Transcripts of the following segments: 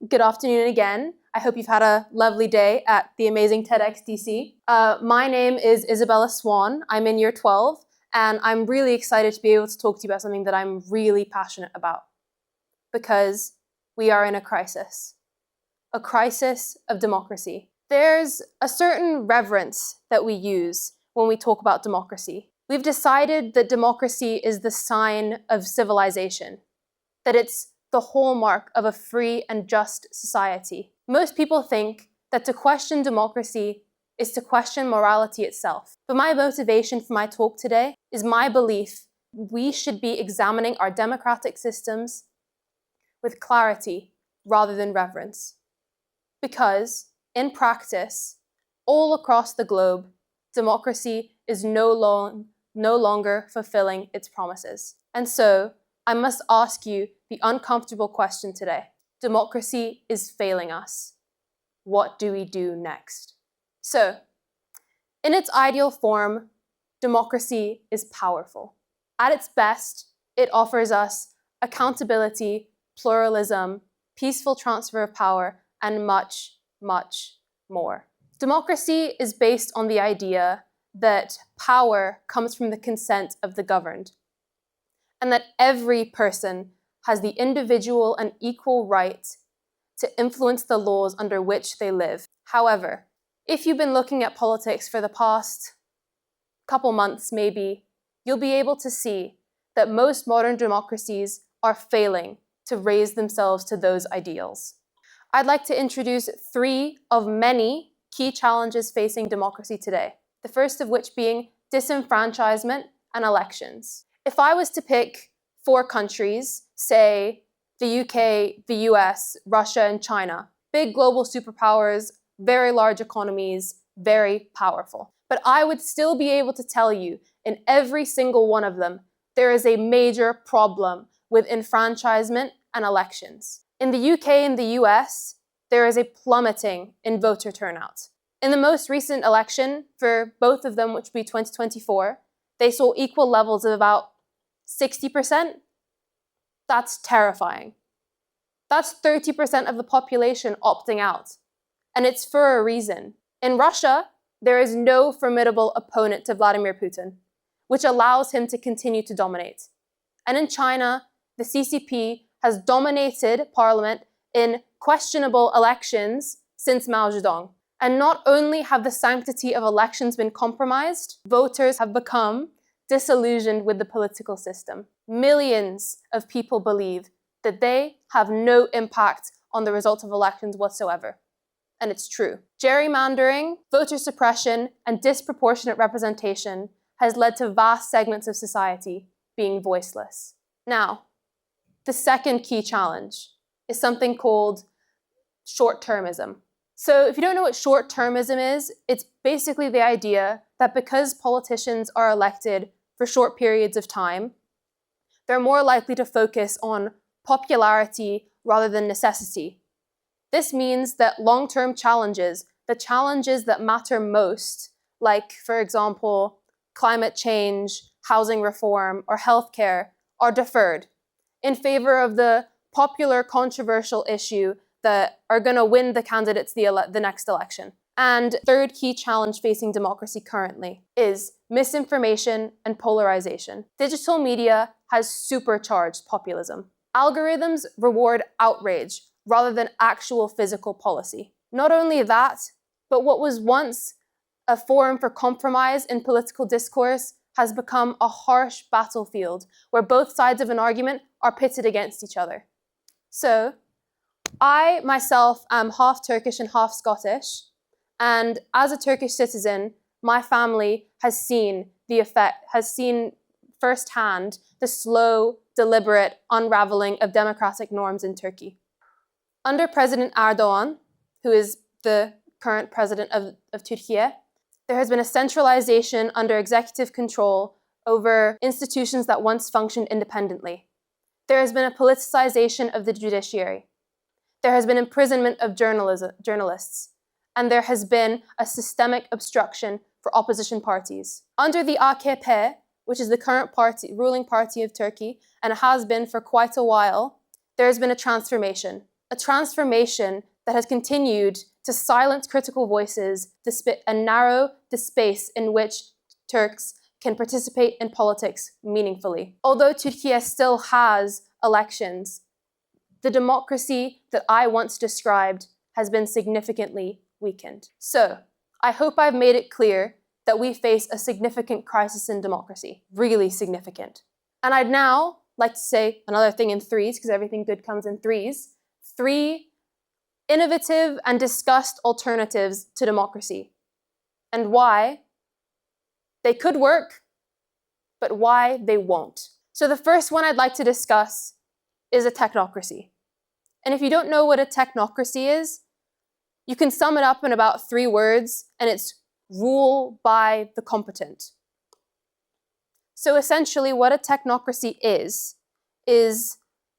Good afternoon again. I hope you've had a lovely day at the amazing TEDxDC. My name is Isabella Swan. I'm in year 12, and I'm really excited to be able to talk to you about something that I'm really passionate about, because we are in a crisis of democracy. There's a certain reverence that we use when we talk about democracy. We've decided that democracy is the sign of civilization, that it's the hallmark of a free and just society. Most people think that to question democracy is to question morality itself. But my motivation for my talk today is my belief we should be examining our democratic systems with clarity rather than reverence. Because, in practice, all across the globe, democracy is no longer fulfilling its promises. And so, I must ask you the uncomfortable question today. Democracy is failing us. What do we do next? So, in its ideal form, democracy is powerful. At its best, it offers us accountability, pluralism, peaceful transfer of power, and much, much more. Democracy is based on the idea that power comes from the consent of the governed, and that every person has the individual and equal right to influence the laws under which they live. However, if you've been looking at politics for the past couple months maybe, you'll be able to see that most modern democracies are failing to raise themselves to those ideals. I'd like to introduce 3 of many key challenges facing democracy today, the first of which being disenfranchisement and elections. If I was to pick 4 countries, say the UK, the US, Russia, and China, big global superpowers, very large economies, very powerful. But I would still be able to tell you in every single one of them, there is a major problem with enfranchisement and elections. In the UK and the US, there is a plummeting in voter turnout. In the most recent election, for both of them, which would be 2024, they saw equal levels of about 60%. That's terrifying. That's 30% of the population opting out. And it's for a reason. In Russia, there is no formidable opponent to Vladimir Putin, which allows him to continue to dominate. And in China, the CCP has dominated parliament in questionable elections since Mao Zedong. And not only have the sanctity of elections been compromised, voters have become disillusioned with the political system. Millions of people believe that they have no impact on the results of elections whatsoever. And it's true. Gerrymandering, voter suppression, and disproportionate representation has led to vast segments of society being voiceless. Now, the second key challenge is something called short-termism. So if you don't know what short-termism is, it's basically the idea that because politicians are elected for short periods of time, they're more likely to focus on popularity rather than necessity. This means that long-term challenges, the challenges that matter most, like, for example, climate change, housing reform, or healthcare, are deferred in favor of the popular controversial issue that are going to win the candidates the next election. And third key challenge facing democracy currently is misinformation and polarization. Digital media has supercharged populism. Algorithms reward outrage rather than actual physical policy. Not only that, but what was once a forum for compromise in political discourse has become a harsh battlefield where both sides of an argument are pitted against each other. So, I myself am half Turkish and half Scottish, and as a Turkish citizen, my family has seen firsthand the slow, deliberate unraveling of democratic norms in Turkey. Under President Erdogan, who is the current president of Turkey, there has been a centralization under executive control over institutions that once functioned independently. There has been a politicization of the judiciary. There has been imprisonment of journalists. And there has been a systemic obstruction for opposition parties. Under the AKP, which is the current ruling party of Turkey, and has been for quite a while, there has been a transformation. a transformation that has continued to silence critical voices and narrow the space in which Turks can participate in politics meaningfully. Although Turkey still has elections, the democracy that I once described has been significantly weakened. So, I hope I've made it clear that we face a significant crisis in democracy, really significant. And I'd now like to say another thing in threes, because everything good comes in threes. 3 innovative and discussed alternatives to democracy, and why they could work, but why they won't. So the first one I'd like to discuss is a technocracy. And if you don't know what a technocracy is, you can sum it up in about 3 words, and it's rule by the competent. So essentially what a technocracy is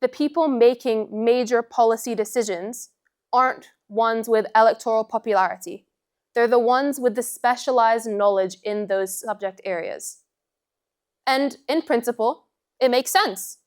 the people making major policy decisions aren't ones with electoral popularity. They're the ones with the specialized knowledge in those subject areas. And in principle, it makes sense.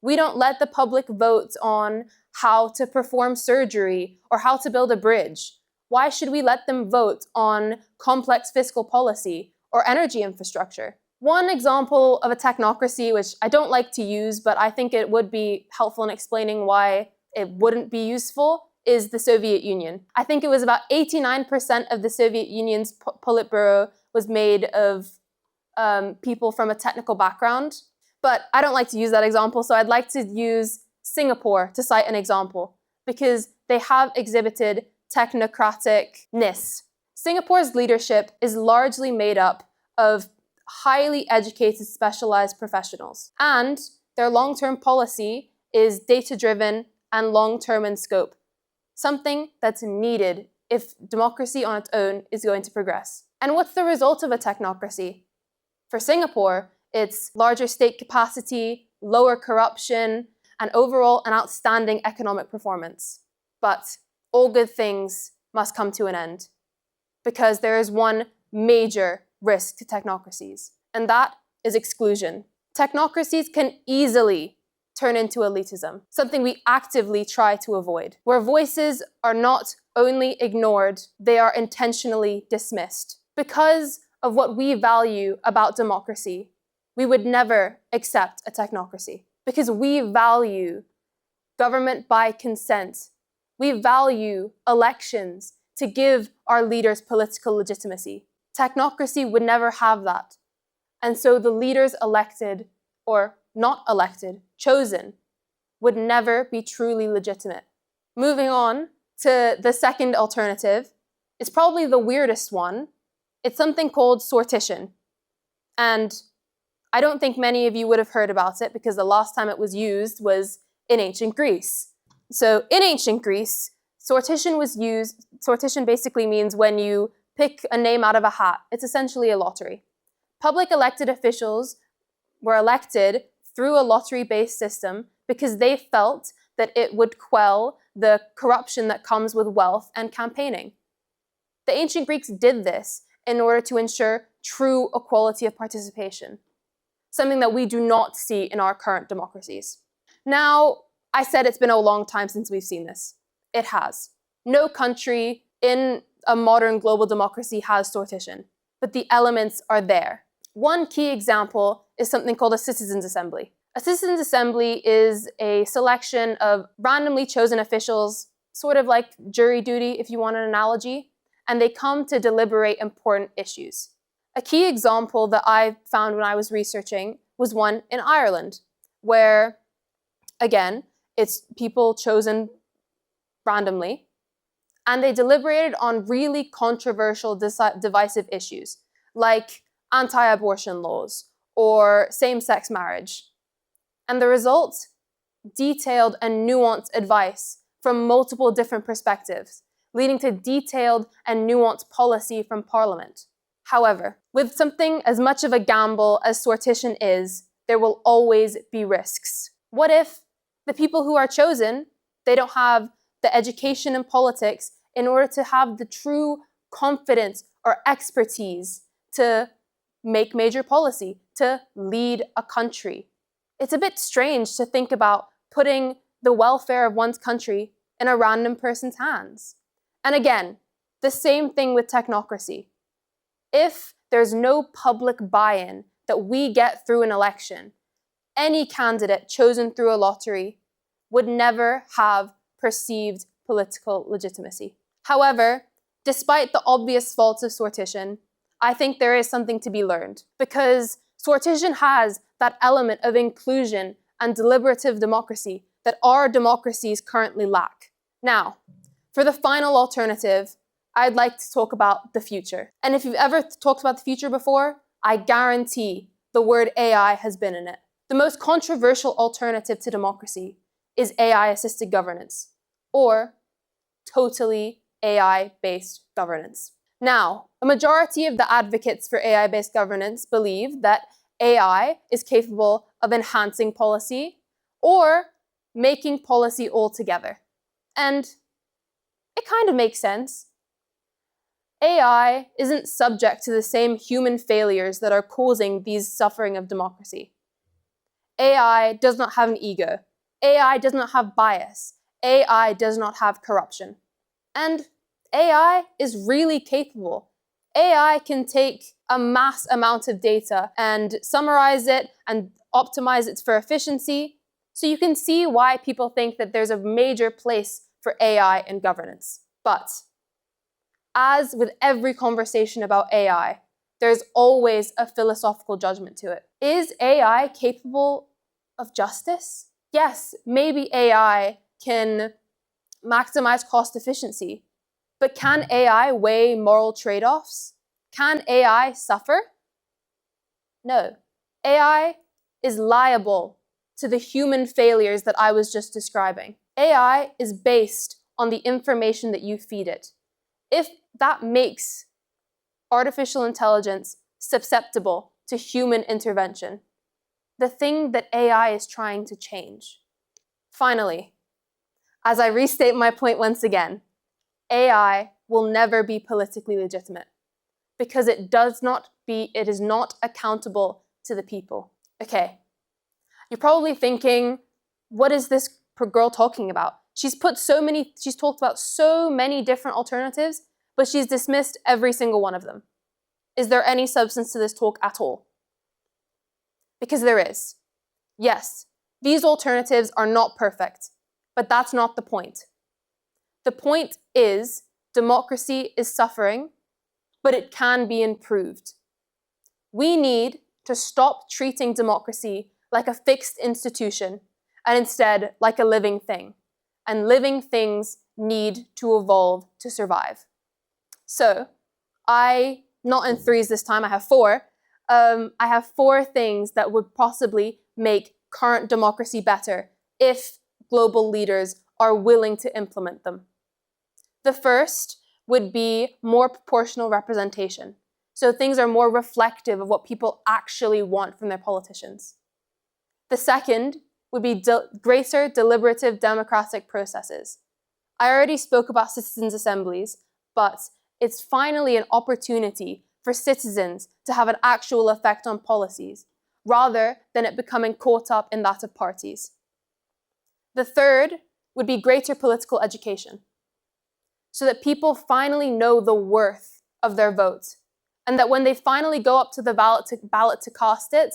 We don't let the public vote on how to perform surgery or how to build a bridge. Why should we let them vote on complex fiscal policy or energy infrastructure? One example of a technocracy, which I don't like to use, but I think it would be helpful in explaining why it wouldn't be useful, is the Soviet Union. I think it was about 89% of the Soviet Union's Politburo was made of people from a technical background. But I don't like to use that example, so I'd like to use Singapore to cite an example, because they have exhibited technocraticness. Singapore's leadership is largely made up of highly educated, specialized professionals, and their long-term policy is data-driven and long-term in scope, something that's needed if democracy on its own is going to progress. And what's the result of a technocracy? For Singapore, it's larger state capacity, lower corruption, and overall an outstanding economic performance. But all good things must come to an end, because there is one major risk to technocracies, and that is exclusion. Technocracies can easily turn into elitism, something we actively try to avoid, where voices are not only ignored, they are intentionally dismissed. Because of what we value about democracy, we would never accept a technocracy, because we value government by consent. We value elections to give our leaders political legitimacy. Technocracy would never have that. And so the leaders elected, or not elected, chosen, would never be truly legitimate. Moving on to the second alternative, it's probably the weirdest one. It's something called sortition. And I don't think many of you would have heard about it, because the last time it was used was in ancient Greece. So in ancient Greece, sortition was used. Sortition basically means when you pick a name out of a hat. It's essentially a lottery. Public elected officials were elected through a lottery-based system because they felt that it would quell the corruption that comes with wealth and campaigning. The ancient Greeks did this in order to ensure true equality of participation, something that we do not see in our current democracies. Now, I said it's been a long time since we've seen this. It has. No country in a modern global democracy has sortition, but the elements are there. One key example is something called a citizens' assembly. A citizens' assembly is a selection of randomly chosen officials, sort of like jury duty, if you want an analogy, and they come to deliberate important issues. A key example that I found when I was researching was one in Ireland, where, again, it's people chosen randomly, and they deliberated on really controversial, divisive issues, like anti-abortion laws or same-sex marriage. And the result? Detailed and nuanced advice from multiple different perspectives, leading to detailed and nuanced policy from Parliament. However, with something as much of a gamble as sortition is, there will always be risks. What if the people who are chosen, they don't have the education in politics in order to have the true confidence or expertise to make major policy, to lead a country? It's a bit strange to think about putting the welfare of one's country in a random person's hands. And again, the same thing with technocracy. If there's no public buy-in that we get through an election, any candidate chosen through a lottery would never have perceived political legitimacy. However, despite the obvious faults of sortition, I think there is something to be learned, because sortition has that element of inclusion and deliberative democracy that our democracies currently lack. Now, for the final alternative, I'd like to talk about the future. And if you've ever talked about the future before, I guarantee the word AI has been in it. The most controversial alternative to democracy is AI-assisted governance, or totally AI-based governance. Now, a majority of the advocates for AI-based governance believe that AI is capable of enhancing policy or making policy altogether. And it kind of makes sense. AI isn't subject to the same human failures that are causing these suffering of democracy. AI does not have an ego. AI does not have bias. AI does not have corruption. And AI is really capable. AI can take a mass amount of data and summarize it and optimize it for efficiency. So you can see why people think that there's a major place for AI in governance. But as with every conversation about AI, there's always a philosophical judgment to it. Is AI capable of justice? Yes, maybe AI can maximize cost efficiency, but can AI weigh moral trade-offs? Can AI suffer? No. AI is liable to the human failures that I was just describing. AI is based on the information that you feed it. If that makes artificial intelligence susceptible to human intervention, the thing that AI is trying to change. Finally, as I restate my point once again, AI will never be politically legitimate because it is not accountable to the people. Okay, you're probably thinking, what is this girl talking about? She's talked about so many different alternatives, but she's dismissed every single one of them. Is there any substance to this talk at all? Because there is. Yes, these alternatives are not perfect, but that's not the point. The point is democracy is suffering, but it can be improved. We need to stop treating democracy like a fixed institution and instead like a living thing. And living things need to evolve to survive. So, not in threes this time, I have four. I have four things that would possibly make current democracy better if global leaders are willing to implement them. The first would be more proportional representation. So things are more reflective of what people actually want from their politicians. The second would be greater deliberative democratic processes. I already spoke about citizens' assemblies, but it's finally an opportunity for citizens to have an actual effect on policies, rather than it becoming caught up in that of parties. The third would be greater political education, so that people finally know the worth of their vote, and that when they finally go up to the ballot to cast it,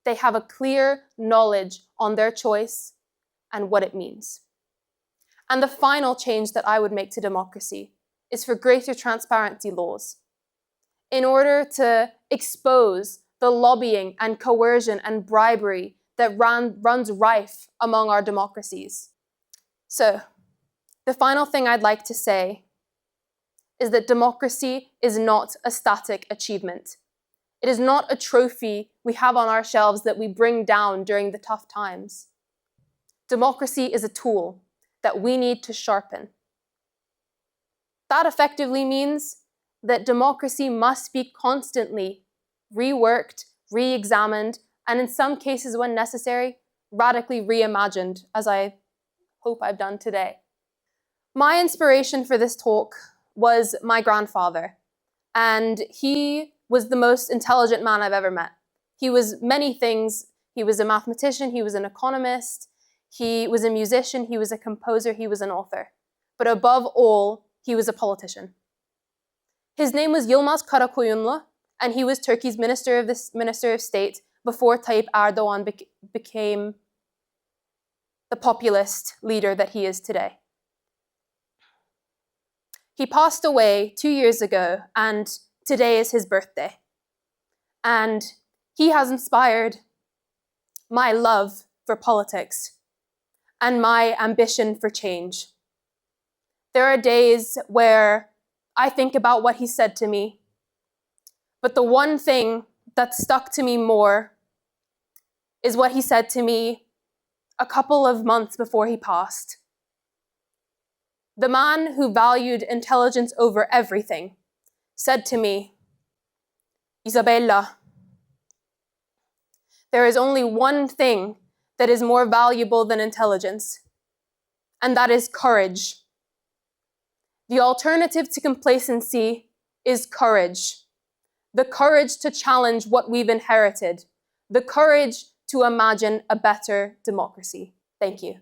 they have a clear knowledge on their choice and what it means. And the final change that I would make to democracy is for greater transparency laws, in order to expose the lobbying and coercion and bribery that runs rife among our democracies. So, the final thing I'd like to say is that democracy is not a static achievement. It is not a trophy we have on our shelves that we bring down during the tough times. Democracy is a tool that we need to sharpen. That effectively means that democracy must be constantly reworked, re-examined, and in some cases, when necessary, radically reimagined, as I hope I've done today. My inspiration for this talk was my grandfather, and he was the most intelligent man I've ever met. He was many things. He was a mathematician, he was an economist, He was a musician, he was a composer, he was an author. But above all, he was a politician. His name was Yilmaz Karakoyunlu, and he was Turkey's Minister of State before Tayyip Erdogan became the populist leader that he is today. He passed away 2 years ago, and today is his birthday. And he has inspired my love for politics and my ambition for change. There are days where I think about what he said to me, but the one thing that stuck to me more is what he said to me a couple of months before he passed. The man who valued intelligence over everything said to me, "Isabella, there is only one thing that is more valuable than intelligence, and that is courage. The alternative to complacency is courage. The courage to challenge what we've inherited. The courage to imagine a better democracy." Thank you.